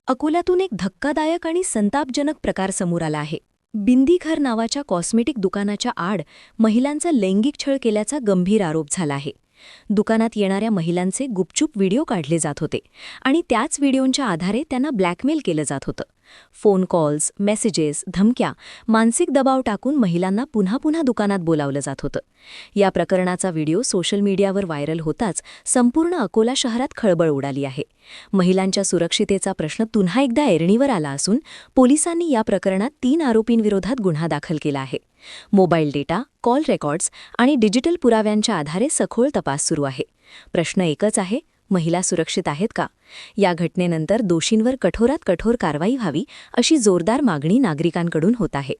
अकोल्यातून एक धक्कादायक आणि संतापजनक प्रकार समोर आला आहे. बिंदीघर नावाच्या कॉस्मेटिक दुकानाच्या आड महिलांचा लैंगिक छळ केल्याचा गंभीर आरोप झाला आहे. दुकानात येणाऱ्या महिलांचे गुपचूप व्हिडिओ काढले जात होते आणि त्याच व्हिडिओंच्या आधारे त्यांना ब्लॅकमेल केलं जात होतं. फोन कॉल्स, मेसेजेस, धमक्या, मानसिक दबाव टाकून महिलांना पुन्हा पुन्हा दुकानात बोलावलं जात होतं. या प्रकरणाचा व्हिडिओ सोशल मीडियावर व्हायरल होताच संपूर्ण अकोला शहरात खळबळ उडाली आहे. महिलांच्या सुरक्षितेचा प्रश्न पुन्हा एकदा ऐरणीवर आला असून पोलिसांनी या प्रकरणात 3 आरोपींविरोधात गुन्हा दाखल केला आहे. मोबाईल डेटा, कॉल रेकॉर्ड्स आणि डिजिटल पुराव्यांच्या आधारे सखोल तपास सुरू आहे. प्रश्न एकच आहे, महिला सुरक्षित आहेत का? या घटनेनंतर दोषींवर कठोरात कठोर कारवाई व्हावी अशी जोरदार मागणी नागरिकांकडून होत आहे.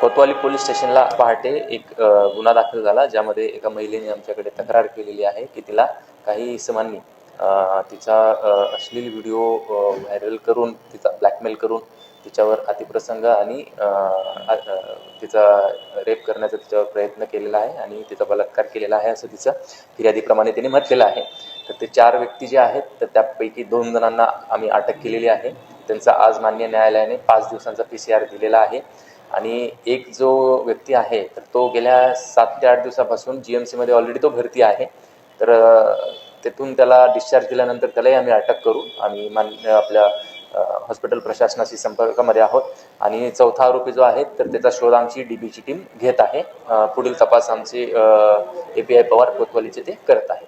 कोतवाली पोलीस स्टेशनला पहाटे एक गुन्हा दाखल झाला, ज्यामध्ये एका महिलेने आमच्याकडे तक्रार केलेली आहे की तिला काही इसमांनी तिचा अश्लील व्हिडिओ व्हायरल करून, तिचा ब्लॅकमेल करून तिच्यावर अतिप्रसंग आणि तिचा रेप करण्याचा तिच्यावर प्रयत्न केलेला आहे आणि तिचा बलात्कार केलेला आहे असं तिचं फिर्यादीप्रमाणे तिने म्हटलेलं आहे. तर ते 4 व्यक्ती जे आहेत, तर त्यापैकी 2 जणांना आम्ही अटक केलेली आहे. त्यांचा आज मान्य न्यायालयाने 5 दिवसांचा PCR दिलेला आहे आणि एक जो व्यक्ती आहे तर तो गेल्या 7 ते 8 दिवसापासून GMC मध्ये ऑलरेडी तो भरती आहे. तर तेथून त्याला डिस्चार्ज दिल्यानंतर त्यालाही आम्ही अटक करू. आम्ही आपल्या हॉस्पिटल प्रशासनाशी संपर्कामध्ये आहोत आणि चौथा आरोपी जो आहे तर त्याचा शोध आमची DBची टीम घेत आहे. पुढील तपास आमचे API पवार कोतवालीचे ते करत आहे.